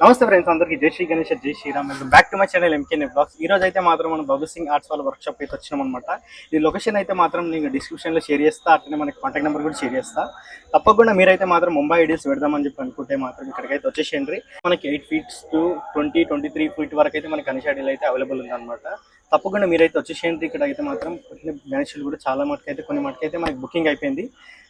నమస్తే ఫ్రెండ్స్, అందరికీ జై శ్రీ గణేష్, జై Shriram. Back to my channel ఎంకేనే బ్లాగ్స్. ఈ రోజు అయితే మాత్రం మనం బబ్లు సింగ్ ఆర్ట్స్ వాళ్ళ వర్క్ షాప్ అయితే వచ్చినాం అనమాట. ఈ లొకేషన్ అయితే మాత్రం నేను డిస్క్రిప్షన్లో షేర్ చేస్తా, అట్లనే మనకి కాంటాక్ట్ నెంబర్ కూడా షేర్ చేస్తా. తప్పకుండా మీరైతే మాత్రం ముంబై ఐడియాస్ పెడదామని చెప్పి అనుకుంటే మాత్రం ఇక్కడికైతే వచ్చేసేయండి. మనకి 8 feet టు 23 feet వరకు అయితే మనకి గణేష్ ఐడియాలు అయితే అవైలబుల్ ఉందన్నమాట. తప్పకుండా మీరైతే వచ్చేసేయండి. ఇక్కడ అయితే మాత్రం గణేషులు కూడా చాలా మటుకైతే కొన్ని మటుకైతే మనకి బుకింగ్ అయిపోయింది,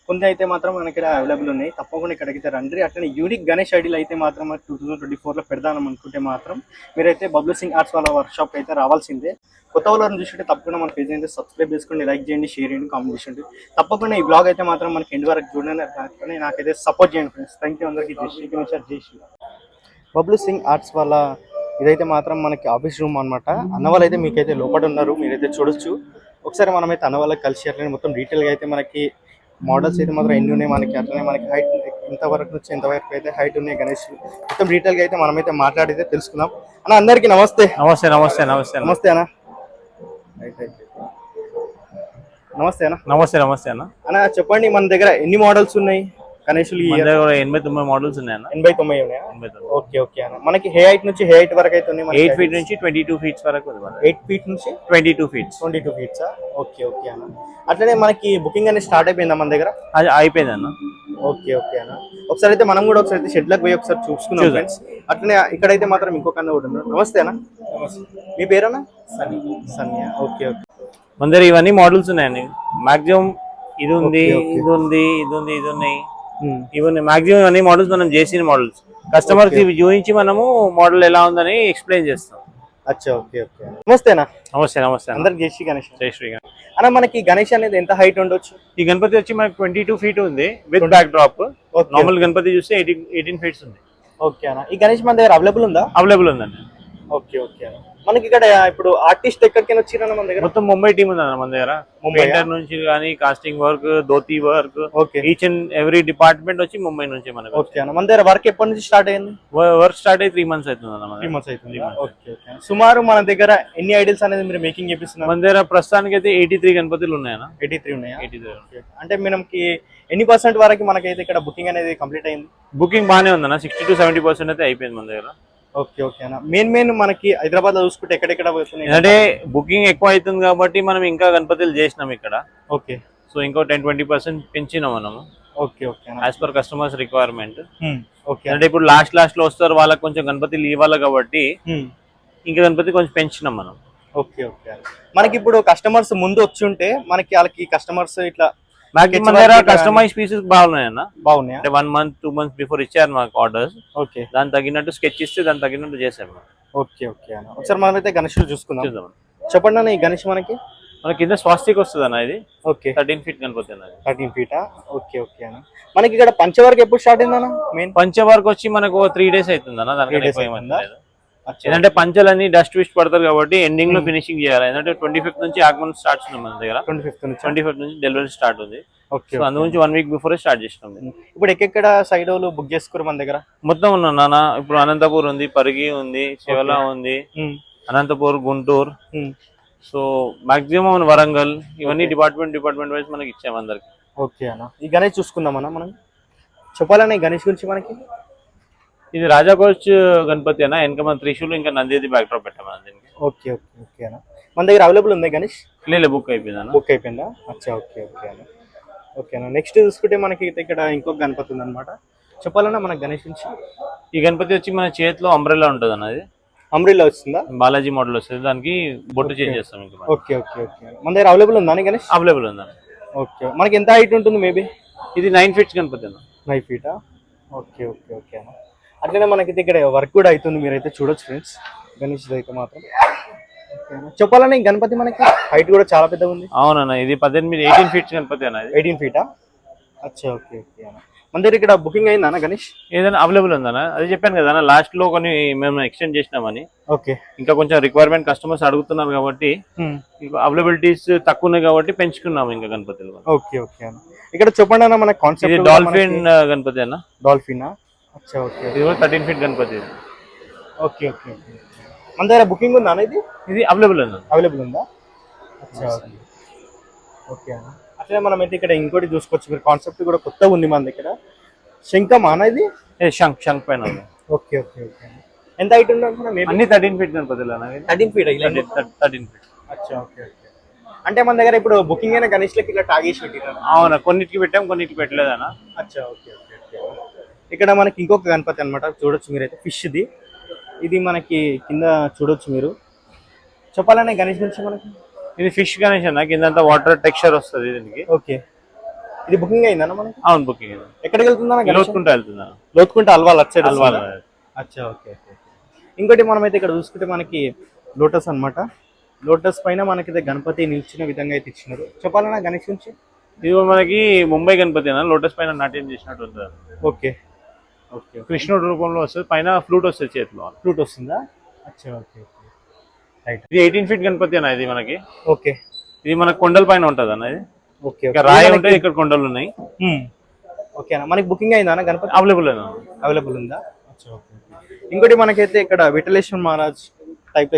కొన్ని అయితే మాత్రం మనకి అవైలబుల్ ఉన్నాయి. తప్పకుండా ఇక్కడికైతే రండి. అట్లనే యూనిక్ గణేష్ ఐడియాలు అయితే మాత్రం 2024లో పెడదాం అనుకుంటే మాత్రం మీరైతే బబ్లు సింగ్ ఆర్ట్స్ వాళ్ళ వర్క్ షాప్ అయితే రావాల్సిందే. కొత్త వాళ్ళని చూసుకుంటే తప్పకుండా మన పేజ్ అయితే సబ్స్క్రైబ్ చేసుకోండి, లైక్ చేయండి, షేర్ చేయండి, కామెంట్ చేయండి. తప్పకుండా ఈ బ్లాగ్ అయితే మాత్రం మనకి ఎండ్ వరకు చూడండి, నాకైతే సపోర్ట్ చేయండి ఫ్రెండ్స్. థ్యాంక్ యూ అందరికీ. జై శ్రీ గణేష్, జై శ్రీ. బబ్లు సింగ్ ఆర్ట్స్ వాళ్ళ ఇదైతే మాత్రం మనకి ఆఫీస్ రూమ్ అనమాట. అన్న వాళ్ళు అయితే మీకైతే లోపల ఉన్నారు, మీరైతే చూడొచ్చు. ఒకసారి మనమైతే అన్న వాళ్ళకి కలిసి అట్లనే మొత్తం డీటెయిల్గా అయితే మనకి మోడల్స్ అయితే మాత్రం ఎన్ని ఉన్నాయి, మనకి అట్లనే మనకి హైట్ ఎంతవరకు నుంచి ఎంతవరకు అయితే హైట్ ఉన్నాయి గణేష్ మొత్తం డీటెయిల్గా అయితే మనమైతే మాట్లాడితే తెలుసుకుందాం. అన్న అందరికీ నమస్తే. నమస్తే నమస్తే నమస్తే నమస్తే అన్న. నమస్తే అన్న. నమస్తే నమస్తే అన్న. అన్న చెప్పండి, మన దగ్గర ఎన్ని మోడల్స్ ఉన్నాయి గణేషులు? 89 మోడల్స్ ఉన్నాయి అన్న. 89 ఉన్నాయా? ఓకే ఓకే అన్న. మనకి హే హైట్ నుంచి హే హైట్ వరకు అయితే ఉన్నాయి. 8 feet నుంచి 22 feet వరకు ఉంది. 8 feet నుంచి 22 feet. 22 feet. ఓకే ఓకే అన్న. అట్లనే మనకి బుకింగ్ అనేది స్టార్ట్ అయిపోయిందా మన దగ్గర? అది అయిపోయింది అన్న. ఓకే ఓకే అన్న. ఒకసారి అయితే మనం కూడా ఒకసారి షెడ్ లకు పోయి ఒకసారి చూసుకున్నాం ఫ్రెండ్స్. అట్లనే ఇక్కడైతే మాత్రం ఇంకొక అన్న కూడా ఉన్నారు. నమస్తే అన్న. మీ పేరన్నా? సన్యా. Okay okay. మన దగ్గర ఇవన్నీ మోడల్స్ ఉన్నాయండి. మాక్సిమం ఇది ఉంది, ఇది ఉంది, ఇది ఉంది, ఇది ఉన్నాయి, ఇవన్నీ మాక్సిమం అన్ని మోడల్స్ మనం చేసిన మోడల్స్ కస్టమర్ కి చూపించి మనము మోడల్ ఎలా ఉందని ఎక్స్ప్లెయిన్ చేస్తాం. అచ్చా ఓకే ఓకే. నమస్తేనా. నమస్తే నమస్తే. అందరికి జై శ్రీ గణేష్. జై శ్రీ గణేష్. అన్న మనకి గణేష్ అనేది ఎంత హైట్ ఉండొచ్చు? ఈ గణపతి వచ్చి మనకి 22 feet ఉంది with backdrop. Normal Ganapati చూస్తే 18 feet ఉంది. ఓకే అన్న. ఈ గణేష్ మన దగ్గర అవైలబుల్ ఉందా? అవైలబుల్ ఉందండి. ఓకే ఓకే అన్న. మనకి ఇక్కడ ఇప్పుడు ఆర్టిస్ట్ ఎక్కడికైనా వచ్చిరన్న మన దగ్గర? మొత్తం ముంబై టీమ్ ఉంది మన దగ్గర. పెయింటర్ నుంచి కానీ casting work, dhoti work, each and every department వచ్చి ముంబై నుంచి మనకి. ఓకే అన్న. మన దగ్గర వర్క్ ఎప్పటి నుంచి స్టార్ట్ అయింది? వర్క్ స్టార్ట్ అయ్యి 3 months అవుతుంది అన్న. 3 months అవుతుంది. Okay okay. సుమారు మన దగ్గర ఎన్ని ఐడియల్స్ అనేది మీరు మేకింగ్ చేపిస్తున్నారు? మన దగ్గర ప్రస్తుతానికి అయితే 83 గణపతులు ఉన్నాయన్న. 83 ఉన్నాయా? 83. అంటే మనకి ఎన్ని % వరకు మనకైతే ఇక్కడ బుకింగ్ అనేది కంప్లీట్ అయింది? బుకింగ్ బాగానే ఉందన్న. 60 to 70% అయితే అయిపోయింది మన దగ్గర. ఓకే ఓకే అన్న. మెయిన్ మనకి హైదరాబాద్ లో చూసుకుంటే ఎక్కడెక్కడ అంటే బుకింగ్ ఎక్కువ అవుతుంది కాబట్టి మనం ఇంకా గణపతులు చేసినాం ఇక్కడ. ఓకే. సో ఇంకో 10-20% పెంచినాం మనము. Okay okay. As per customers requirement. Okay. అంటే ఇప్పుడు లాస్ట్ లో వస్తారు, వాళ్ళకి కొంచెం గణపతులు ఇవ్వాలి కాబట్టి ఇంకా గణపతి కొంచెం పెంచినాం మనం. Okay okay. మనకి ఇప్పుడు కస్టమర్స్ ముందు వచ్చి ఉంటే మనకి వాళ్ళకి కస్టమర్స్ ఇట్లా కస్టమైజ్ పీసెస్ బాగున్నాయన్న. బాగున్నాయి. అంటే 1 month 2 months బిఫోర్ ఇచ్చారు మాకు ఆర్డర్స్. ఓకే. దాని తగినట్టు స్కెచ్ ఇస్తే దాని తగినట్టు చేసాము. ఓకే ఓకే అన్న. ఒకసారి మనమైతే గణేషులు చూసుకుందాం. చెప్పండి అన్న, ఈ గణేష్ మనకి కింద స్వాస్తిక్ వస్తుంది అన్న. ఇది ఓకే 13 feet గణపతి అన్న. 13 feet. ఓకే ఓకే అన్న. మనకి ఇక్కడ పంచవర్క్ ఎప్పుడు స్టార్ట్ అయింది అన్న? మెయిన్ పంచవర్క్ వచ్చి మనకు 3 days అవుతుంది అన్న. దానికి ఏంటంటే పంచలన్నీ డస్ట్ విస్ట్ పడతారు కాబట్టి ఎండింగ్ లో ఫినిషింగ్ చేయాలి. ఎందుకంటే 25th నుంచి ఆగమన్ స్టార్ట్ ఉంది మన దగ్గర. 25th నుంచి డెలివరీ స్టార్ట్ ఉంది. సో అందు నుంచి 1 week బిఫోర్ స్టార్ట్ చేసినాం. ఇప్పుడు ఎక్కడ సైడ్ వాళ్ళు బుక్ చేసుకోరు మన దగ్గర? మొత్తం ఉన్నా నాన్న. ఇప్పుడు అనంతపూర్ ఉంది, పరిగి ఉంది, శివలా ఉంది, అనంతపూర్, గుంటూరు, సో మాక్సిమం వరంగల్, ఇవన్నీ డిపార్ట్మెంట్ వైజ్ మనకి ఇచ్చాము అందరికి. ఓకే అన్న. ఈ గణేష్ చూసుకుందాం అన్న. మనం చెప్పాలన్న ఈ గణేష్ గురించి మనకి. ఇది రాజాకోచ్ గణపతి అన్న. వెనక మన త్రిశూలు ఇంకా నందేది బ్యాక్ డ్రాప్ పెట్టాము దీనికి. ఓకే ఓకే ఓకే అన్న. మన దగ్గర అవైలబుల్ ఉంది గణేష్? లేదు, బుక్ అయిపోయింది అన్న. బుక్ అయిపోయిందా? అచ్చా ఓకే ఓకే అన్న. ఓకే అన్న. నెక్స్ట్ చూసుకుంటే మనకి ఇక్కడ ఇంకొక గణపతి ఉంది అనమాట. చెప్పాలన్నా మన గణేష్ నుంచి. ఈ గణపతి వచ్చి మన చేతిలో అంబ్రెల్లా ఉంటుంది అన్నది. అంబ్రెల్లా వస్తుందా? బాలాజీ మోడల్ వస్తుంది. దానికి బొట్టు చేంజ్ చేస్తాం. Okay okay okay. మన దగ్గర అవైలబుల్ ఉందా గణేష్? అవైలబుల్ ఉందా. ఓకే. మనకి ఎంత హైట్ ఉంటుంది మేబీ? ఇది 9 feet గణపతి అన్న. 9 feet. ఓకే ఓకే ఓకే అన్న. అట్లనే మనకి ఇక్కడ వర్క్ కూడా అవుతుంది, మీరైతే చూడొచ్చు ఫ్రెండ్స్ గణేష్ అయితే మాత్రం. చెప్పాలన్నా ఈ గణపతి మనకి హైట్ కూడా చాలా పెద్దగా ఉంది. అవునన్న. ఇది 18 feet గణపతి అన్న. 18 feet. అచ్చా ఓకే ఓకే అన్న. మన దగ్గర ఇక్కడ బుకింగ్ అయిందా అన్న గణేష్? ఏదైనా అవైలబుల్ ఉందన్న. అది చెప్పాను కదా అన్న, లాస్ట్ లో కొన్ని మేము ఎక్స్టెండ్ చేసినామని. ఓకే. ఇంకా కొంచెం రిక్వైర్మెంట్ కస్టమర్స్ అడుగుతున్నారు కాబట్టి అవైలబిలిటీస్ తక్కువ ఉన్నాయి కాబట్టి పెంచుకున్నాము ఇంకా గణపతిలో. ఓకే ఓకే అన్న. ఇక్కడ చెప్పండి అన్న మన కాన్సెప్ట్. ఇది డాల్ఫిన్ గణపతి అన్న. డాల్ఫిన్. అచ్చా ఓకే. ఇది 13 feet Ganapati. Okay okay okay. మన దగ్గర బుకింగ్ ఉందా అన్న? ఇది అవైలబుల్ ఉందా? అవైలబుల్ ఉందా? అచ్చా ఓకే అన్న. అట్లే మనం అయితే ఇక్కడ ఇంకోటి చూసుకోవచ్చు. మీరు కాన్సెప్ట్ కూడా కొత్తగా ఉంది మన దగ్గర. శంఖం అన్న ఇది? శంఖ్ పైన ఉంది. Okay okay okay. ఎంత హైట్ ఉంది అనుకున్నా మేబీ అన్ని 13 ఫీట్ గణపతులు 13 ఫీట్ 13 ఫీట్. అచ్చా ఓకే ఓకే. అంటే మన దగ్గర ఇప్పుడు బుకింగ్ అయిన గణేష్లకి ఇట్లా టాగేసి పెట్టినారు. అవునా, కొన్నిటికి పెట్టాం కొన్నిటికి పెట్టలేదన్నా. అచ్చా ఓకే ఓకే ఓకే. ఇక్కడ మనకి ఇంకొక గణపతి అనమాట, చూడొచ్చు మీరైతే ఫిష్ది. ఇది మనకి కింద చూడొచ్చు మీరు. చెప్పాలనే గణేష్ గురించి మనకి. ఇది ఫిష్ గణేష్ అన్న, కిందంతా వాటర్ టెక్స్చర్ వస్తుంది దీనికి. ఓకే, ఇది బుకింగ్ అయిందన్న మనకి? అవును, బుకింగ్. ఎక్కడికి వెళ్తుందా? లోతుకుంటా వెళ్తుందా? లోతుకుంటా అల్వాల్ అచ్చా అల్వాల్. అచ్చా ఓకే ఓకే. ఇంకోటి మనమైతే ఇక్కడ చూసుకుంటే మనకి లోటస్ అన్నమాట. లోటస్ పైన మనకి గణపతి నిల్చిన విధంగా అయితే ఇచ్చినారు. చెప్పాలన్నా గణేష్ గురించి. ఇది మనకి ముంబై గణపతి అన్న, లోటస్ పైన నాట్యం చేసినట్టు ఉంటుంది. Okay okay. కృష్ణుడు రూపంలో వస్తుంది, పైన ఫ్లూట్ వస్తుంది, చేతిలో ఫ్లూట్ వస్తుందా? అచ్చా ఓకే ఓకే రైట్. ఇది 18 ఫీట్ గణపతి అన్న ఇది మనకి. ఓకే, ఇది మనకి కొండల పైన ఉంటుంది అన్న. ఇది ఓకే ఇక్కడ రాయి ఉంటాయి, ఇక్కడ కొండలు ఉన్నాయి. ఓకే అన్న, మనకి బుకింగ్ అయిందా అన్న గణపతి? అవైలబుల్ ఉందా? అచ్చా ఓకే. ఇంకోటి మనకైతే ఇక్కడ విఠలేశ్వర మహారాజ్ టైప్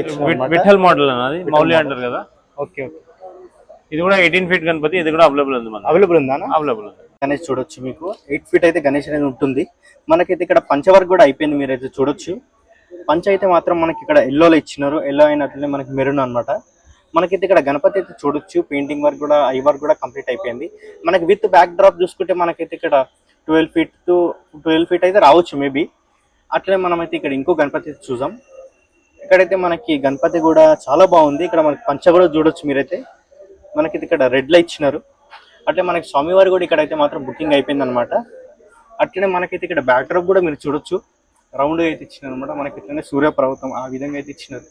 విఠల్ మోడల్ అన్నది, మౌలి అంటారు కదా. Okay okay. ఇది కూడా 18 ఫీట్ గణపతి, ఇది కూడా అవైలబుల్ ఉంది. అవైలబుల్ ఉందా? అవైలబుల్ ఉంది. గణేష్ చూడొచ్చు, మీకు 8 ఫీట్ అయితే గణేష్ అనేది ఉంటుంది. మనకైతే ఇక్కడ పంచవర్క్ కూడా అయిపోయింది, మీరైతే చూడొచ్చు. పంచ అయితే మాత్రం మనకి ఇక్కడ ఎల్లోలో ఇచ్చినారు, ఎల్లో అయినట్లనే మనకి మెరూన్ అనమాట. మనకైతే ఇక్కడ గణపతి అయితే చూడొచ్చు, పెయింటింగ్ వర్క్ కూడా, ఐ వర్క్ కూడా కంప్లీట్ అయిపోయింది. మనకి విత్ బ్యాక్ డ్రాప్ చూసుకుంటే మనకైతే ఇక్కడ 12 ఫీట్ అయితే రావచ్చు మేబీ. అట్లనే మనమైతే ఇక్కడ ఇంకో గణపతి చూసాం. ఇక్కడైతే మనకి గణపతి కూడా చాలా బాగుంది. ఇక్కడ మనకి పంచ కూడా చూడొచ్చు మీరైతే. మనకైతే ఇక్కడ రెడ్ లైట్ ఇచ్చినారు. అట్లే మనకి స్వామివారి కూడా ఇక్కడైతే మాత్రం బుకింగ్ అయిపోయింది అనమాట. అట్లనే మనకైతే ఇక్కడ బ్యాక్ డ్రాప్ కూడా మీరు చూడొచ్చు, రౌండ్ అయితే ఇచ్చినారు అనమాట. మనకి ఇట్లనే సూర్యపర్వతం ఆ విధంగా అయితే ఇచ్చినారు.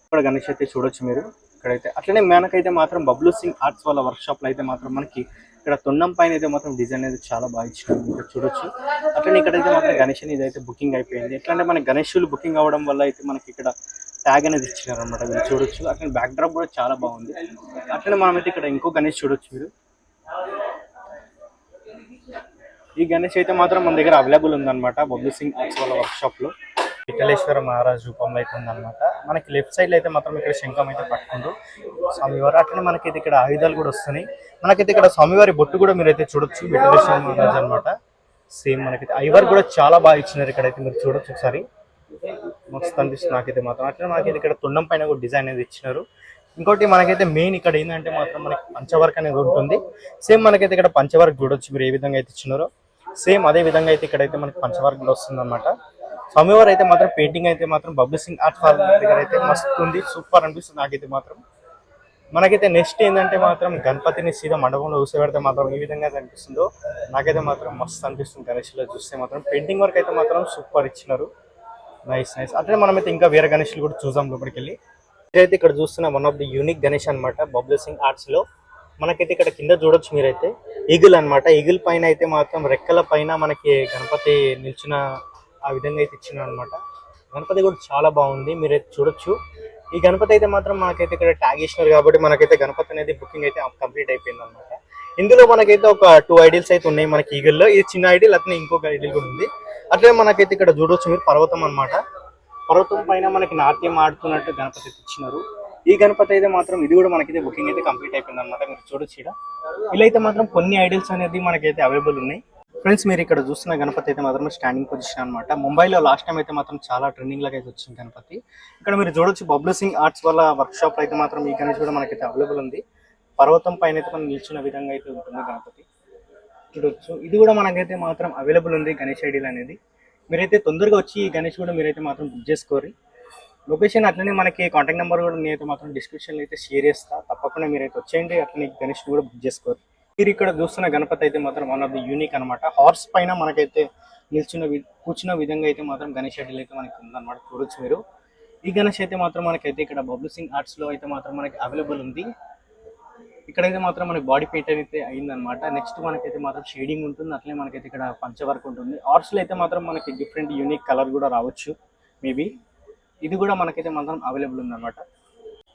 ఇక్కడ గణేష్ అయితే చూడొచ్చు మీరు ఇక్కడైతే. అట్లనే మనకైతే మాత్రం బబ్లూ సింగ్ ఆర్ట్స్ వాళ్ళ వర్క్ షాప్ లో అయితే మాత్రం మనకి ఇక్కడ తొండం పైన అయితే మాత్రం డిజైన్ అయితే చాలా బాగా ఇచ్చినారు, ఇక్కడ చూడొచ్చు. అట్లనే ఇక్కడైతే మాత్రం గణేష్ అనేది అయితే బుకింగ్ అయిపోయింది. ఎట్లా అంటే మనకి గణేషులు బుకింగ్ అవ్వడం వల్ల అయితే మనకి ఇక్కడ ట్యాగ్ అనేది ఇచ్చినారు అనమాట, మీరు చూడొచ్చు. అట్లనే బ్యాక్ డ్రాప్ కూడా చాలా బాగుంది. అట్లనే మనమైతే ఇక్కడ ఇంకో గణేష్ చూడొచ్చు మీరు. ఈ గణేష్ అయితే మాత్రం మన దగ్గర అవైలబుల్ ఉందన్నమాట, బబ్లూ సింగ్ ఆర్ట్స్ వాళ్ళ వర్క్ షాప్ లో. విఠలేశ్వర మహారాజ్ రూపంలో అయితే ఉందన్నమాట. మనకి లెఫ్ట్ సైడ్ లో అయితే మాత్రం ఇక్కడ శంఖం అయితే పట్టుకుంటూ స్వామివారు. అట్లనే మనకైతే ఇక్కడ ఆయుధాలు కూడా వస్తున్నాయి. మనకైతే ఇక్కడ స్వామివారి బొట్టు కూడా మీరైతే చూడొచ్చు, విఠలేశ్వర మహారాజ్ అనమాట. సేమ్ మనకైతే ఐవర్ కూడా చాలా బాగా ఇచ్చినారు, ఇక్కడైతే మీరు చూడొచ్చు ఒకసారి. మస్తు అనిపిస్తుంది నాకైతే మాత్రం. అట్లనే మనకైతే ఇక్కడ తొండం పైన కూడా డిజైన్ అనేది ఇచ్చినారు. ఇంకోటి మనకైతే మెయిన్ ఇక్కడ ఏంటంటే మాత్రం మనకి పంచవర్క్ అనేది ఉంటుంది. సేమ్ మనకైతే ఇక్కడ పంచవర్క్ చూడొచ్చు మీరు ఏ విధంగా అయితే ఇచ్చినారో. సేమ్ అదే విధంగా అయితే ఇక్కడైతే మనకి పంచవర్క్ కూడా వస్తుంది అనమాట. స్వామివారు అయితే మాత్రం పెయింటింగ్ అయితే మాత్రం బబ్లూ సింగ్ ఆర్ట్ వాళ్ళ దగ్గర అయితే మస్తు ఉంది, సూపర్ అనిపిస్తుంది నాకైతే మాత్రం. మనకైతే నెక్స్ట్ ఏంటంటే మాత్రం గణపతిని సీదా మండపంలో కూర్చోబెడితే మాత్రం ఏ విధంగా అనిపిస్తుందో నాకైతే మాత్రం మస్తు అనిపిస్తుంది. గణేష్లో చూస్తే మాత్రం పెయింటింగ్ వర్క్ అయితే మాత్రం సూపర్ ఇచ్చినారు, నైస్ నైస్. అట్లనే మనమైతే ఇంకా వేరే గణేష్లు కూడా చూసాం లోపలికి వెళ్ళి. ఇదైతే ఇక్కడ చూస్తున్న one of the unique Ganesh అనమాట బబ్లూ సింగ్ ఆర్ట్స్ లో. మనకైతే ఇక్కడ కింద చూడొచ్చు మీరైతే ఈగిల్ అనమాట. ఈగిల్ పైన అయితే మాత్రం రెక్కల పైన మనకి గణపతి నిల్చిన ఆ విధంగా అయితే ఇచ్చిన అనమాట. గణపతి కూడా చాలా బాగుంది, మీరైతే చూడొచ్చు. ఈ గణపతి అయితే మాత్రం మనకైతే ఇక్కడ ట్యాగ్ ఇచ్చినారు కాబట్టి మనకైతే గణపతి అనేది బుకింగ్ అయితే కంప్లీట్ అయిపోయింది అనమాట. ఇందులో మనకైతే ఒక 2 ఐడియల్స్ అయితే ఉన్నాయి మనకి ఈగిల్లో. ఇది చిన్న ఐడియల్, అట్లనే ఇంకొక ఐడియల్ కూడా ఉంది. అట్లనే మనకైతే ఇక్కడ చూడొచ్చు మీరు పర్వతం అనమాట. పర్వతం పైన మనకి నాట్యం ఆడుతున్నట్టు గణపతి ఇచ్చినారు. ఈ గణపతి అయితే మాత్రం ఇది కూడా మనకైతే బుకింగ్ అయితే కంప్లీట్ అయిపోయింది అనమాట, మీరు చూడొచ్చు. ఇలా అయితే మాత్రం కొన్ని ఐడియల్స్ అనేది మనకైతే అవైలబుల్ ఉన్నాయి. ఫ్రెండ్స్ మీరు ఇక్కడ చూస్తున్న గణపతి అయితే మాత్రం స్టాండింగ్ పొజిషన్ అనమాట. ముంబైలో లాస్ట్ టైం అయితే మాత్రం చాలా ట్రెండింగ్ లాగా అయితే వచ్చింది గణపతి. ఇక్కడ మీరు చూడొచ్చు బబ్లూ సింగ్ ఆర్ట్స్ వాళ్ళ వర్క్ షాప్ అయితే మాత్రం ఈ గణేష్ కూడా మనకైతే అవైలబుల్ ఉంది. పర్వతం పైన అయితే మనం నిల్చున్న విధంగా అయితే ఉంటుంది గణపతి, చూడొచ్చు. ఇది కూడా మనకైతే మాత్రం అవైలబుల్ ఉంది గణేష్ ఐడియల్ అనేది. మీరైతే తొందరగా వచ్చి ఈ గణేష్ కూడా మీరైతే మాత్రం బుక్ చేసుకోరు. లొకేషన్ అట్లనే మనకి కాంటాక్ట్ నెంబర్ కూడా నేనైతే మాత్రం డిస్క్రిప్షన్లో అయితే షేర్ చేస్తా, తప్పకుండా మీరైతే వచ్చేయండి. అట్లనే గణేష్ కూడా బుక్ చేసుకోరు. మీరు ఇక్కడ చూస్తున్న గణపతి అయితే మాత్రం వన్ ఆఫ్ ది యూనిక్ అనమాట. హార్స్ పైన మనకైతే కూర్చున్న విధంగా అయితే మాత్రం గణేష్ ఐడియల్ అయితే మనకి ఉందన్నమాట, చూడొచ్చు మీరు. ఈ గణేష్ అయితే మాత్రం మనకైతే ఇక్కడ బబ్లూ సింగ్ ఆర్ట్స్ లో అయితే మాత్రం మనకి అవైలబుల్ ఉంది. ఇక్కడైతే మాత్రం మనకి బాడీ పెయింట్ అయితే అయిందనమాట. నెక్స్ట్ మనకైతే మాత్రం షేడింగ్ ఉంటుంది, అట్లనే మనకైతే ఇక్కడ పంచ వర్క్ ఉంటుంది. ఆర్ట్స్ లో అయితే మాత్రం మనకి డిఫరెంట్ యూనిక్ కలర్ కూడా రావచ్చు మేబీ. ఇది కూడా మనకైతే మాత్రం అవైలబుల్ ఉందన్నమాట.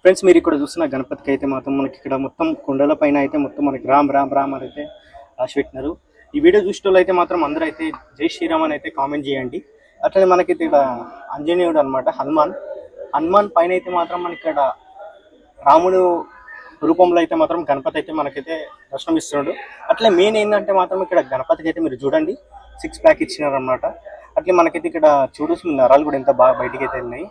ఫ్రెండ్స్ మీరు ఇక్కడ చూస్తున్న గణపతికి అయితే మాత్రం మనకి ఇక్కడ మొత్తం కొండల పైన అయితే మొత్తం మనకి రామ్ రామ్ రామ్ అని అయితే రాసి పెట్టినారు. ఈ వీడియో చూసిన అయితే మాత్రం అందరూ అయితే జై శ్రీరామ్ అని అయితే కామెంట్ చేయండి. అట్లనే మనకైతే ఇక్కడ ఆంజనేయుడు అనమాట, హనుమాన్ పైన అయితే మాత్రం మనకి ఇక్కడ రాముడు రూపంలో అయితే మాత్రం గణపతి అయితే మనకైతే దర్శనం ఇస్తున్నాడు. అట్లే మెయిన్ ఏంటంటే మాత్రం ఇక్కడ గణపతికి అయితే మీరు చూడండి 6 ప్యాక్ ఇచ్చినారు అనమాట. అట్లే మనకైతే ఇక్కడ చూడొచ్చు నరాలు కూడా ఎంత బాగా బయటికి అయితే వెళ్ళినాయి.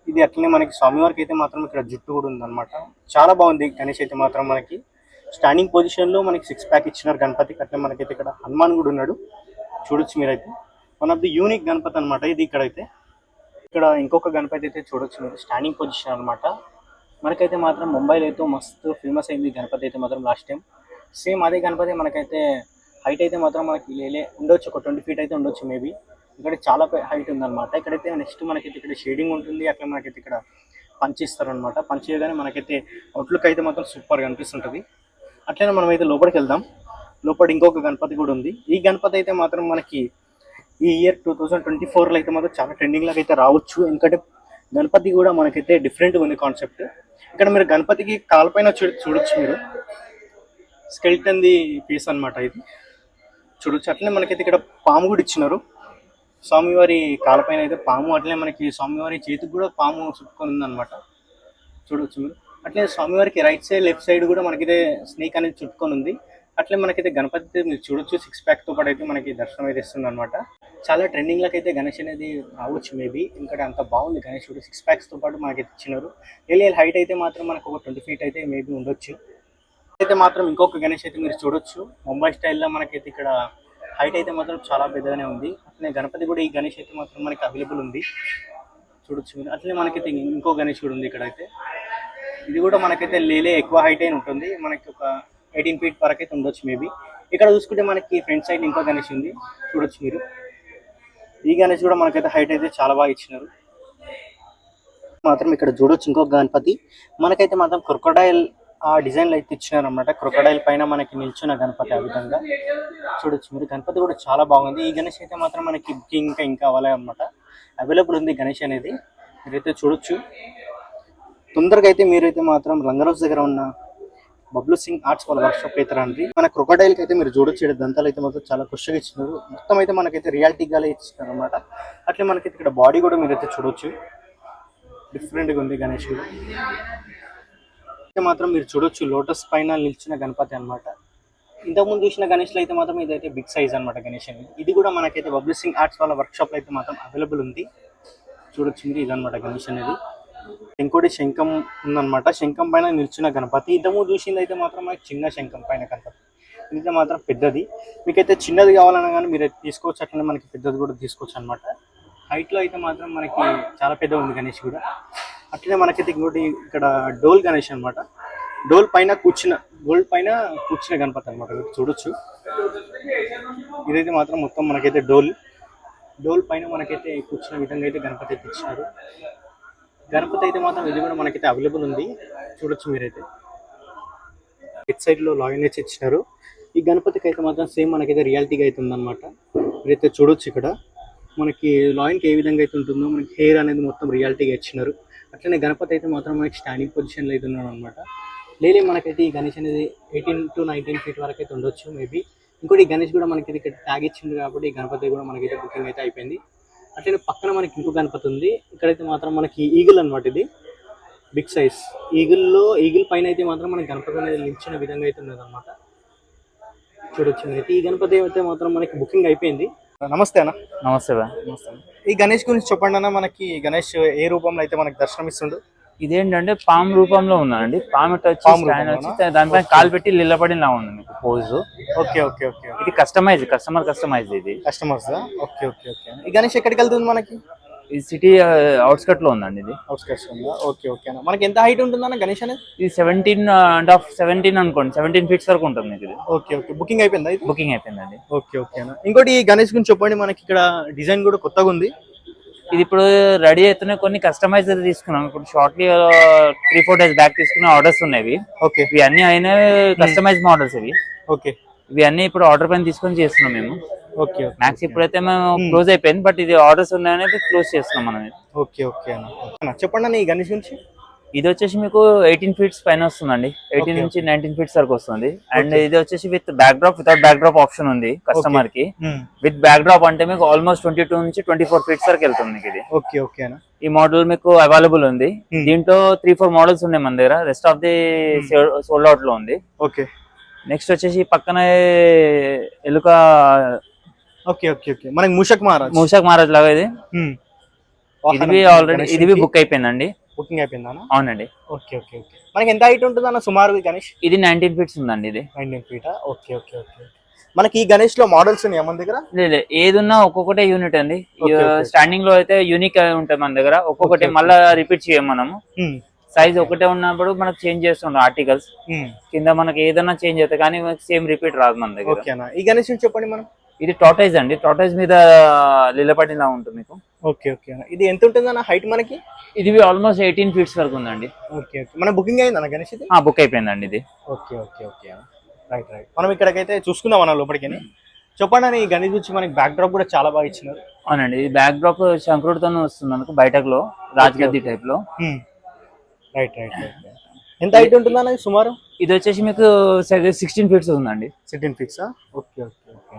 ఇది అట్లనే మనకి స్వామివారికి అయితే మాత్రం ఇక్కడ జుట్టు కూడా ఉందన్నమాట. చాలా బాగుంది గణేష్ అయితే మాత్రం. మనకి స్టాండింగ్ పొజిషన్లో మనకి 6 ప్యాక్ ఇచ్చినారు గణపతికి. అట్లే మనకైతే ఇక్కడ హనుమాన్ కూడా ఉన్నాడు, చూడొచ్చు మీరైతే. One of the unique Ganapati అనమాట ఇది. ఇక్కడైతే ఇక్కడ ఇంకొక గణపతి అయితే చూడొచ్చు మీరు, స్టాండింగ్ పొజిషన్ అనమాట. మనకైతే మాత్రం ముంబైలో అయితే మస్తు ఫేమస్ అయింది గణపతి అయితే మాత్రం లాస్ట్ టైం. సేమ్ అదే గణపతి మనకైతే హైట్ అయితే మాత్రం మనకి ఉండొచ్చు, ఒక 20 feet అయితే ఉండొచ్చు మేబీ. ఇక్కడ చాలా హైట్ ఉందన్నమాట. ఇక్కడైతే నెక్స్ట్ మనకైతే ఇక్కడ షేడింగ్ ఉంటుంది. అట్లా మనకైతే ఇక్కడ పంచ్ ఇస్తారనమాట. పంచ్ చేయగానే మనకైతే అవుట్లుక్ అయితే మాత్రం సూపర్గా అనిపిస్తుంటుంది. అట్లనే మనం అయితే లోపలికి వెళ్దాం. లోపల ఇంకొక గణపతి కూడా ఉంది. ఈ గణపతి అయితే మాత్రం మనకి ఈ ఇయర్ 2024లో అయితే మాత్రం చాలా ట్రెండింగ్ లాగా అయితే రావచ్చు. ఎందుకంటే గణపతి కూడా మనకైతే డిఫరెంట్గా ఉంది కాన్సెప్ట్. ఇక్కడ మీరు గణపతికి కాలపైన చూడొచ్చు మీరు, స్కెల్టన్ది పీస్ అనమాట ఇది, చూడొచ్చు. అట్లనే మనకైతే ఇక్కడ పాము కూడా ఇచ్చినారు. స్వామివారి కాలపైన అయితే పాము, అట్లనే మనకి స్వామివారి చేతికి కూడా పాము చుట్టుకొని ఉందన్నమాట, చూడవచ్చు మీరు. అట్లే స్వామివారికి రైట్ సైడ్ లెఫ్ట్ సైడ్ కూడా మనకైతే స్నేక్ అనేది చుట్టుకొని ఉంది. అట్లే మనకైతే గణపతి మీరు చూడొచ్చు 6 ప్యాక్తో పాటు అయితే మనకి దర్శనం అయితే ఇస్తుంది అనమాట. చాలా ట్రెండింగ్లోకి అయితే గణేష్ అనేది రావచ్చు మేబీ. ఇంకా అంత బాగుంది గణేష్ కూడా 6 ప్యాక్స్తో పాటు మనకి ఇచ్చినారు. ఎలియల్ హైట్ అయితే మాత్రం మనకు ఒక 20 feet అయితే మేబీ ఉండొచ్చు. అయితే మాత్రం ఇంకొక గణేష్ అయితే మీరు చూడొచ్చు ముంబై స్టైల్లో. మనకైతే ఇక్కడ హైట్ అయితే మాత్రం చాలా పెద్దగానే ఉంది. అట్లనే గణపతి కూడా ఈ గణేష్ అయితే మాత్రం మనకి అవైలబుల్ ఉంది, చూడొచ్చు మీరు. అట్లనే మనకైతే ఇంకో గణేష్ కూడా ఉంది ఇక్కడైతే. ఇది కూడా మనకైతే ఎక్కువ హైట్ అయిన ఉంటుంది, మనకి ఒక 18 feet వరకు అయితే ఉండొచ్చు మేబీ. ఇక్కడ చూసుకుంటే మనకి ఫ్రంట్ సైడ్ ఇంకో గణేష్ ఉంది, చూడొచ్చు మీరు. ఈ గణేష్ కూడా మనకైతే హైట్ అయితే చాలా బాగా ఇచ్చినారు. మాత్రం ఇక్కడ చూడొచ్చు ఇంకొక గణపతి. మనకైతే మాత్రం క్రొకడైల్ ఆ డిజైన్లు అయితే ఇచ్చినారు అనమాట. క్రొకడైల్ పైన మనకి నిల్చున్న గణపతి ఆ విధంగా చూడొచ్చు మీరు. గణపతి కూడా చాలా బాగుంది. ఈ గణేష్ అయితే మాత్రం మనకి బుకింగ్ ఇంకా అవ్వాలి అనమాట, అవైలబుల్ ఉంది గణేష్ అనేది, మీరైతే చూడొచ్చు. తొందరగా అయితే మీరైతే మాత్రం రంగరాజ్ దగ్గర ఉన్న బబ్లు సింగ్ ఆర్ట్స్ వాళ్ళ వర్క్షాప్ అయితే రండి. మన క్రొకడైల్కి అయితే మీరు చూడొచ్చు దంతాలు అయితే మాత్రం చాలా ఖుషిగా ఇచ్చినారు. మొత్తం అయితే మనకైతే రియాలిటీగానే ఇచ్చినారు అనమాట. అట్లే మనకైతే ఇక్కడ బాడీ కూడా మీరైతే చూడొచ్చు, డిఫరెంట్గా ఉంది గణేష్ కూడా. అయితే మాత్రం మీరు చూడొచ్చు లోటస్ పైన నిల్చిన గణపతి అనమాట. ఇంతకుముందు చూసిన గణేష్లో అయితే మాత్రం ఇదైతే బిగ్ సైజ్ అనమాట గణేష్ అనేది. ఇది కూడా మనకైతే బబ్లు సింగ్ ఆర్ట్స్ వాళ్ళ వర్క్షాప్లో అయితే మాత్రం అవైలబుల్ ఉంది, చూడొచ్చు మీరు. ఇదనమాట గణేష్ అనేది. ఇంకోటి శంఖం ఉందన్నమాట, శంఖం పైన నిల్చున్న గణపతి. ఇంతకుముందు చూసింది అయితే మాత్రం మనకి చిన్న శంఖం పైన గణపతి, ఇది మాత్రం పెద్దది. మీకైతే చిన్నది కావాలన్నా కానీ మీరు తీసుకోవచ్చు, అట్లనే మనకి పెద్దది కూడా తీసుకోవచ్చు అనమాట. హైట్లో అయితే మాత్రం మనకి చాలా పెద్ద ఉంది గణేష్ కూడా. అట్లనే మనకైతే ఇంకోటి ఇక్కడ డోల్ గణేష్ అనమాట. డోల్ పైన కూర్చున్న గణపతి అనమాట, చూడొచ్చు. ఇదైతే మాత్రం మొత్తం మనకైతే డోల్ పైన మనకైతే కూర్చున్న విధంగా అయితే గణపతి అయితే ఇచ్చినారు. గణపతి అయితే మాత్రం ఇది కూడా మనకైతే అవైలబుల్ ఉంది, చూడొచ్చు మీరైతే. రైట్ సైడ్లో లాయన్ అయితే ఇచ్చినారు. ఈ గణపతికి అయితే మాత్రం సేమ్ మనకైతే రియాలిటీగా అయితే ఉందన్నమాట, మీరైతే చూడొచ్చు. ఇక్కడ మనకి లాయన్కి ఏ విధంగా అయితే ఉంటుందో మనకి హెయిర్ అనేది మొత్తం రియాలిటీగా ఇచ్చినారు. అట్లనే గణపతి అయితే మాత్రం మనకి స్టాండింగ్ పొజిషన్లో అయితే ఉన్నాడు అనమాట. మనకైతే ఈ గణేష్ అనేది 18 to 19 feet వరకు అయితే ఉండొచ్చు మేబీ. ఇంకోటి ఈ గణేష్ కూడా మనకి ఇక్కడ ట్యాగ్ ఇచ్చింది కాబట్టి ఈ గణపతి కూడా మనకైతే బుకింగ్ అయితే అయిపోయింది. అట్లనే పక్కన మనకి ఇంకో గణపతి ఉంది. ఇక్కడైతే మాత్రం మనకి ఈగిల్ అనమాట, ఇది బిగ్ సైజ్. ఈగిల్ పైన అయితే మాత్రం మనకి గణపతి అనేది నిల్చిన విధంగా అయితే ఉన్నది అనమాట, చూడొచ్చు మీరైతే. ఈ గణపతి అయితే మాత్రం మనకి బుకింగ్ అయిపోయింది. నమస్తే అన్న. నమస్తే బా. ఈ గణేష్ గురించి చెప్పండి అన్న. మనకి గణేష్ ఏ రూపంలో అయితే మనకి దర్శనం ఇస్తుండు? ఇదేంటంటే పామ్ రూపంలో ఉన్నానండి. పామ్ దానిపైన కాలు పెట్టి నిలబడిలా ఉంది మీకు పోజు. Okay okay okay. ఇది కస్టమైజ్ ఇది కస్టమర్స్. Okay okay okay. ఈ గణేష్ ఎక్కడికి వెళ్తుంది మనకి? ఈ సిటీ అవుట్స్కట్ లో ఉందండి. ఇది అవుట్స్కట్స్ ఉందా? ఓకే ఓకే అన్న. మనకి ఎంత హైట్ ఉంటుందన్న గణేష్ అనేది? ఇది 17 అనుకోండి, 17 feet వరకు ఉంటుంది మీకు ఇది. Okay okay. బుకింగ్ అయిపోయిందా? బుకింగ్ అయిపోయిందండి. ఓకే ఓకే అన్న. ఇంకోటి ఈ గణేష్ గురించి చెప్పండి. మనకి ఇక్కడ డిజైన్ కూడా కొత్తగా ఉంది. ఇది ఇప్పుడు రెడీ అవుతున్నాయి, కొన్ని కస్టమైజ్ అయితే తీసుకున్నాం. ఇప్పుడు షార్ట్లీ 3-4 days బ్యాక్ తీసుకున్న ఆర్డర్స్ ఉన్నాయి. ఓకే. ఇవి అన్ని అయినా కస్టమైజ్ మోడల్స్ ఇవి. ఓకే. ఇవి అన్ని ఇప్పుడు ఆర్డర్ పైన తీసుకొని చేస్తున్నాం మేము. ఓకే. మ్యాక్స్ ఇప్పుడైతే మేము క్లోజ్ అయిపోయింది, బట్ ఇది ఆర్డర్స్ ఉన్నాయని క్లోజ్ చేస్తున్నాం మనం. ఓకే ఓకే అన్న. చెప్పండి అన్న ఈ గణేష్ గురించి. ఇది వచ్చేసి మీకు 18 feet పైన వస్తుందండి. 18 నుంచి 19 feet వరకు వస్తుంది. అండ్ ఇది వచ్చేసి with back drop, without back drop option ఉంది కస్టమర్ కి. విత్ బ్యాక్ డ్రాప్ అంటే మీకు ఆల్మోస్ట్ 22 నుంచి 24 feet వరకు వెళ్తుంది మీకు ఇది. Okay okay. ఈ మోడల్ మీకు అవైలబుల్ ఉంది. దీంట్లో 3-4 మోడల్స్ ఉన్నాయి మన దగ్గర. Rest of the sold out లో ఉంది. ఓకే. నెక్స్ట్ వచ్చేసి పక్కన ఎలుక ఓకే ఓకే ఓకే మనకి మూషక్ మహారాజ్. మూషక్ మహారాజ్ లాగా ఇది ఇది ఆల్రెడీ ఇది బుక్ అయిపోయిందండి. బుకింగ్ అయిపోయిందా? అవునండి. ఓకే ఓకే ఓకే మనకి ఎంత హైట్ ఉంటుంది అన్న సుమారు గణేష్? ఇది 19 ఫీట్స్ ఉందండి. ఇది 19 ఫీట్. ఓకే ఓకే ఓకే మనకి ఈ గణేష్ లో మోడల్స్ ఉన్నాయి మన దగ్గర? లేదు ఏదున్నా ఒక్కొక్కటే యూనిట్ అండి. స్టాండింగ్ లో అయితే యూనిక్ ఉంటుంది మన దగ్గర. ఒక్కొక్కటి మళ్ళీ రిపీట్ చేయం మనము. సైజ్ ఒకటే ఉన్నప్పుడు మనకు చేంజ్ చేస్తుంటాం ఆర్టికల్స్ కింద. మనకి ఏదైనా చేంజ్ అవుతాయి కానీ సేమ్ రిపీట్ రాదు మన దగ్గర. ఓకేనా ఈ గణేష్ చెప్పండి మనం. ఇది టాటైజ్ అండి. టాటైజ్ మీద లిల్లపట్టిలా ఉంటుంది మీకు. ఓకే ఓకే ఇది ఎంత ఉంటుంది అన్న హైట్ మనకి? ఇది ఆల్మోస్ట్ 18 ఫీట్స్ వరకు ఉందండి. ఓకే ఓకే మన బుకింగ్ అయిందన్న గణేష్ ఇది? బుక్ అయిపోయిందండి ఇది. Okay okay okay right right మనం ఇక్కడికైతే చూసుకుందాం అన్న లోపలికి. చెప్పండి అని ఈ గణేష్ గురించి మనకి బ్యాక్ డ్రాప్ కూడా చాలా బాగా ఇచ్చినారు. అవునండి ఇది బ్యాక్ డ్రాప్ శంకరుడితోనే వస్తుంది మనకు బయటలో రాజగద్ది టైప్ లో. రైట్ రైట్ రైట్ ఎంత హైట్ ఉంటుంది అన్న సుమారు? ఇది వచ్చేసి మీకు 16 ఫీట్స్ ఉందండి. 16 ఫీట్స్. ఓకే ఓకే ఓకే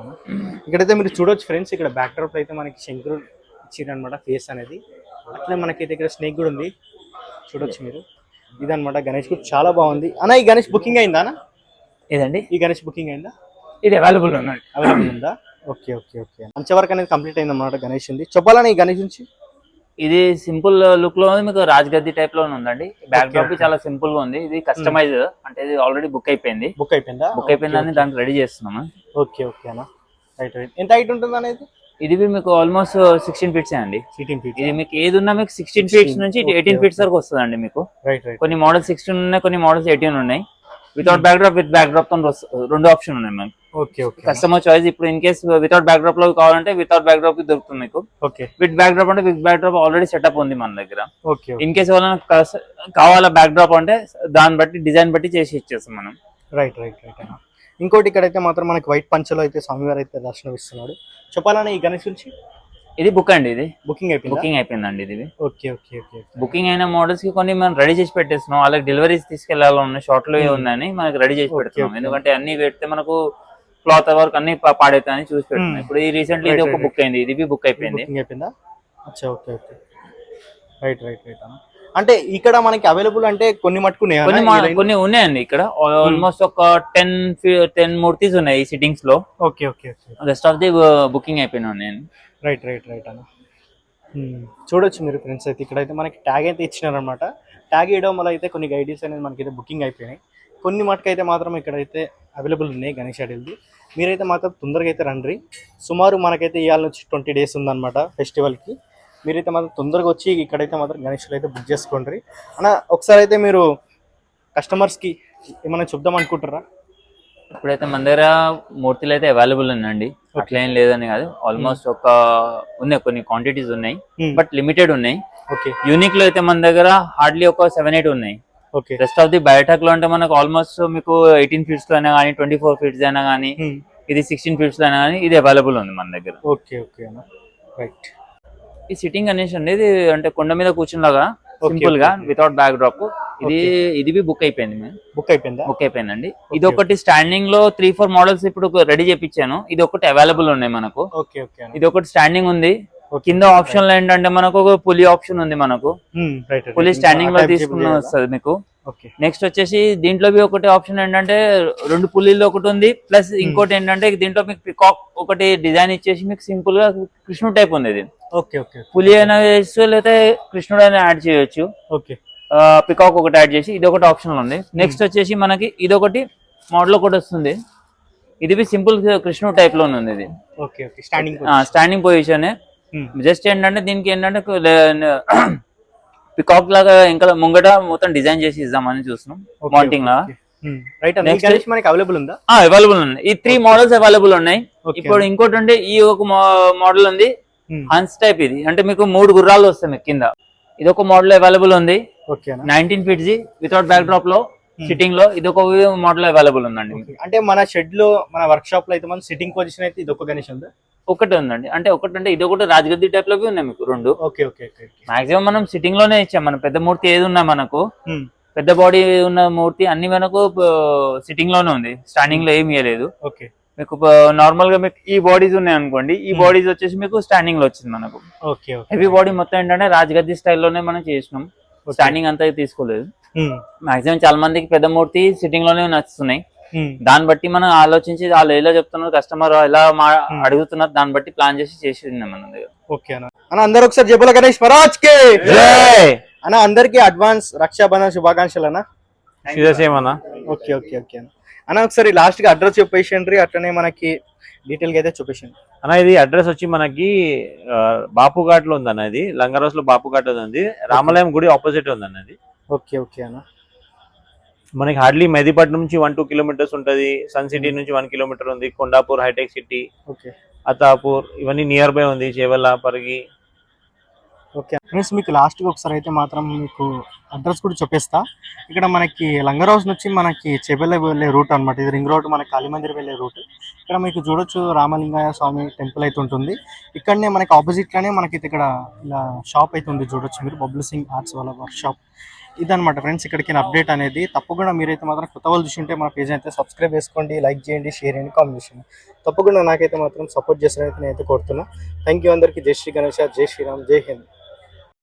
ఇక్కడైతే మీరు చూడొచ్చు ఫ్రెండ్స్. ఇక్కడ బ్యాక్ డ్రాప్ అయితే మనకి శంకరుడు ఇచ్చిరనమాట ఫేస్ అనేది. అట్లే మనకైతే ఇక్కడ స్నేక్ కూడా ఉంది చూడొచ్చు మీరు. ఇదనమాట గణేష్ కూడా చాలా బాగుంది అన్న. ఈ గణేష్ బుకింగ్ అయిందా అన్న? ఏదండి ఈ గణేష్ బుకింగ్ అయిందా? ఇది అవైలబుల్ ఉందండి. అవైలబుల్ ఉందా? ఓకే ఓకే ఓకే మంచి వర్క్ అనేది కంప్లీట్ అయింది అన్నమాట గణేష్ ఉంది. చెప్పాలని ఈ గణేష్ నుంచి ఇది సింపుల్ లుక్ లో మీకు రాజగద్ది టైప్ లో ఉందండి. బ్యాక్ డ్రాప్ చాలా సింపుల్ గా ఉంది. ఇది కస్టమైజ్ అంటే ఇది ఆల్రెడీ బుక్ అయిపోయింది. బుక్ అయిపోయిందని దానికి రెడీ చేస్తున్నాము. ఓకే ఓకే అన్న రైట్ రైట్ ఎంత హైట్ ఉంటుంది అనేది? ఇది మీకు ఆల్మోస్ట్ 16 ఫీట్స్ అండి. 16 ఫీట్స్. ఇది మీకు ఏది ఉన్నా మీకు 16 ఫీట్స్ నుంచి 18 ఫీట్స్ వరకు వస్తుందండి మీకు. రైట్ రైట్ కొన్ని మోడల్స్ 16 ఉన్నాయి, కొన్ని మోడల్స్ 18 ఉన్నాయి. Without backdrop with backdrop తో రెండు ఆప్షన్ ఉన్నాయి మనకి. Okay okay customer choice. ఇప్పుడు in case without backdrop లో కావాలంటే వితౌట్ బ్యాక్ డ్రాప్ దొరుకుతుంది మీకు. ఓకే విత్ బ్యాక్ డ్రాప్ అంటే with backdrop already setup ఉంది మన దగ్గర. ఓకే ఇన్ కేస్ ఎవరైనా కావాలా బ్యాక్ డ్రాప్ అంటే దాన్ని బట్టి డిజైన్ బట్టి చేసి ఇచ్చేస్తాం మనం. రైట్ రైట్ రైట్ అన్న. ఇంకోటి ఇక్కడైతే మాత్రం మనకి వైట్ పంచలో అయితే స్వామివారు అయితే దర్శనం ఇస్తున్నాడు. చెప్పాలని ఈ గణేష్ నుంచి? ఇది బుక్ అండి. ఇది బుకింగ్ అయిపోయిందండి. ఇది ఓకే ఓకే ఓకే బుకింగ్ అయిన మోడల్స్ కి కొన్ని మనం రెడీ చేసి పెట్టేస్తున్నాం. వాళ్ళకి డెలివరీస్ తీసుకెళ్లాలని షార్ట్ లో ఉందని మనకి రెడీ చేసి పెడుతున్నాం. ఎందుకంటే అన్ని పెడితే మనకు క్లాత్ వర్క్ అన్ని పాడైతాయని చూసి పెడుతున్నాం. ఇప్పుడు ఈ రీసెంట్లీ ఇది ఒక బుక్ అయింది. ఇది బుక్ అయిపోయింది. అచ్చా okay okay right right right అన్న. అంటే ఇక్కడ మనకి అవైలబుల్ అంటే కొన్ని మట్టుకు కొన్ని ఉన్నాయండి. ఇక్కడ ఆల్మోస్ట్ ఒక 10 మూర్తిస్ ఉన్నాయి ఈ సిట్టింగ్స్ లో. Okay okay rest of the booking అయిపోయినాయి. రైట్ రైట్ రైట్ అన్న. చూడొచ్చు మీరు ఫ్రెండ్స్. అయితే ఇక్కడైతే మనకి ట్యాగ్ అయితే ఇచ్చినారనమాట. ట్యాగ్ వేయడం వల్ల అయితే కొన్ని గైడెన్స్ అనేది మనకైతే బుకింగ్ అయిపోయినాయి. కొన్ని మటుకైతే మాత్రం ఇక్కడైతే అవైలబుల్ ఉన్నాయి గణేష్ అడిల్ది. మీరైతే మాత్రం తొందరగా అయితే రండి. సుమారు మనకైతే ఇవాళ నుంచి 20 డేస్ ఉందన్నమాట ఫెస్టివల్కి. మీరైతే మాత్రం తొందరగా వచ్చి ఇక్కడైతే మాత్రం గణేష్లు అయితే బుక్ చేసుకోండి అన్న. ఒకసారి అయితే మీరు కస్టమర్స్కి ఏమైనా చెప్దాం అనుకుంటారా? ఇప్పుడైతే మన దగ్గర మూర్తులు అయితే అవైలబుల్ ఉన్నాయండి. అట్లా ఏం లేదని కాదు. ఆల్మోస్ట్ ఉన్నాయి కొన్ని క్వాంటిటీస్ ఉన్నాయి బట్ లిమిటెడ్ ఉన్నాయి. యూనిక్ లో అయితే మన దగ్గర హార్డ్లీ ఒక 7-8 ఉన్నాయి. రెస్ట్ ఆఫ్ ది బయోటెక్ లో అంటే మనకు ఆల్మోస్ట్ మీకు 18 ఫీట్స్ లో అయినా కానీ 24 ఫీట్స్ అయినా కానీ ఇది 16 ఫీట్స్ లో అయినా కానీ ఇది అవైలబుల్ ఉంది మన దగ్గర. Okay okay right. ఈ సిట్టింగ్ గణేష్ అండి. ఇది అంటే కొండ మీద కూర్చున్నలాగా సింపుల్ గా వితౌట్ బ్యాక్ డ్రాప్. ఇది బుక్ అయిపోయింది. బుక్ అయిపోయిందండి. ఇది ఒకటి స్టాండింగ్ లో 3-4 మోడల్స్ ఇప్పుడు రెడీ చేపించాను. ఇది ఒకటి అవైలబుల్ ఉన్నాయి మనకు. ఇది ఒకటి స్టాండింగ్ ఉంది. కింద ఆప్షన్ లో ఏంటంటే మనకు ఒక పులి ఆప్షన్ ఉంది. మనకు పులి స్టాండింగ్ లో తీసుకుని వస్తుంది మీకు. నెక్స్ట్ వచ్చేసి దీంట్లో ఒకటి ఆప్షన్ ఏంటంటే 2 పులిలో ఒకటి ఉంది. ప్లస్ ఇంకోటి ఏంటంటే దీంట్లో మీకు పికాక్ ఒకటి డిజైన్ ఇచ్చేసి మీకు సింపుల్ గా కృష్ణుడు టైప్ ఉంది. ఇది పులి అయినా వేయచ్చు లేదా కృష్ణుడు అయినా యాడ్ చేయొచ్చు. పికాక్ ఒకటి యాడ్ చేసి ఇది ఒకటి ఆప్షన్ ఉంది. నెక్స్ట్ వచ్చేసి మనకి ఇది ఒకటి మోడల్ ఒకటి వస్తుంది. ఇది సింపుల్ కృష్ణుడు టైప్ లో ఉంది. ఇది స్టాండింగ్ పొజిషన్. జస్ట్ ఏంటంటే దీనికి ఏంటంటే పికాక్ లాగా ఇంకా ముంగట మొత్తం డిజైన్ చేసి ఇద్దామని చూస్తున్నాం మౌంటింగ్ లా. అవైలబుల్ ఉంది. ఈ 3 మోడల్స్ అవైలబుల్ ఉన్నాయి. ఇప్పుడు ఇంకోటి ఉంటే ఈ ఒక మోడల్ ఉంది హన్స్ టైప్. ఇది అంటే మీకు 3 గుర్రాలు వస్తాయి మీకు కింద. ఇది ఒక మోడల్ అవైలబుల్ ఉంది. 19 ఫీట్స్ వితౌట్ బ్యాక్ డ్రాప్ లో సిట్టింగ్ లో. ఇది ఒక మోడల్ అవైలబుల్ ఉందండి. అంటే మన షెడ్ లో మన వర్క్ షాప్ లో అయితే మన సిట్టింగ్ పొజిషన్ అయితే ఇది ఒక గణేష్ ఉందా? ఒకటి ఉందండి. అంటే ఒకటి అంటే ఇది ఒకటి రాజగద్ది టైప్ లో ఉన్నాయి మీకు 2. మాక్సిమం మనం సిట్టింగ్ లోనే ఇచ్చాం. మన పెద్ద మూర్తి ఏది ఉన్నా మనకు పెద్ద బాడీ ఉన్న మూర్తి అన్ని మనకు సిట్టింగ్ లోనే ఉంది. స్టాండింగ్ లో ఏమి ఇవ్వలేదు. మీకు నార్మల్ గా మీకు ఈ బాడీస్ ఉన్నాయి అనుకోండి. ఈ బాడీస్ వచ్చేసి మీకు స్టాండింగ్ లో వచ్చింది మనకు. హెవీ బాడీ మొత్తం ఏంటంటే రాజగద్ది స్టైల్లోనే మనం చేసినాం. స్టాండింగ్ అంతా తీసుకోలేదు. మాక్సిమం చాలా మందికి పెద్ద మూర్తి సిట్టింగ్ లోనే నచ్చుతున్నాయి. దాన్ని బట్టి మనం ఆలోచించి వాళ్ళు ఎలా చెప్తున్నారు, కస్టమర్ ఎలా అడుగుతున్నారు, దాన్ని బట్టి ప్లాన్ చేసి మన దగ్గర. ఓకే అన్న అందరూ ఒకసారి జబ్బుల గణేష్ మహారాజ్ కి అన్న. అందరికి అడ్వాన్స్ రక్షాబంధన్ శుభాకాంక్షలు అన్న. ఏమన్నా ఓకే ఓకే ఓకే అన్న ఒకసారి లాస్ట్ గా అడ్రస్ చెప్పేసి అట్లనే మనకి డీటెయిల్ గా అయితే చూపించండి అన్న. ఇది అడ్రస్ వచ్చి మనకి బాపుఘాట్ లో ఉంది అన్న. ఇది లంగరోస్ లో బాపుఘాట్ ఉంది, రామాలయం గుడి ఆపోజిట్ ఉంది అన్న. ఇది ఓకే ఓకే అన్న. మనకి హార్డ్లీ మెహదీపట్నం నుంచి 1-2 కిలోమీటర్స్ ఉంటది. సన్ సిటీ నుంచి 1 కిలోమీటర్ ఉంది. Kondapur, hitech city, okay, Attapur ఇవన్నీ నియర్ బై ఉంది. చేవల్ల, పరిగి. ఓకే ఫ్రెండ్స్, మీకు లాస్ట్గా ఒకసారి అయితే మాత్రం మీకు అడ్రస్ కూడా చెప్పేస్తా. ఇక్కడ మనకి లంగరౌస్ నుంచి మనకి చెబెల్ల వెళ్ళే రూట్ అనమాట. ఇది రింగ్ రోడ్, మనకి కాళీమందిర్ వెళ్ళే రూట్. ఇక్కడ మీకు చూడొచ్చు రామలింగయ్య స్వామి టెంపుల్ అయితే ఉంటుంది. ఇక్కడనే మనకి ఆపోజిట్లోనే మనకి ఇక్కడ ఇలా షాప్ అయితే ఉంది చూడొచ్చు మీరు, బబ్లు సింగ్ ఆర్ట్స్ వాళ్ళ వర్క్ షాప్. ఇదనమాట ఫ్రెండ్స్ ఇక్కడికి అప్డేట్ అనేది. తప్పకుండా మీరైతే మాత్రం కొత్త వాళ్ళు చూసింటే మన పేజ్ అయితే సబ్స్క్రైబ్ చేసుకోండి, లైక్ చేయండి, షేర్ చేయండి, కామెంట్ చేయండి. తప్పకుండా నాకైతే మాత్రం సపోర్ట్ చేస్తారని నేనైతే కోరుతున్నా. థ్యాంక్ యూ అందరికీ. జై శ్రీ గణేష్, జై శ్రీరామ్, జై హింద్.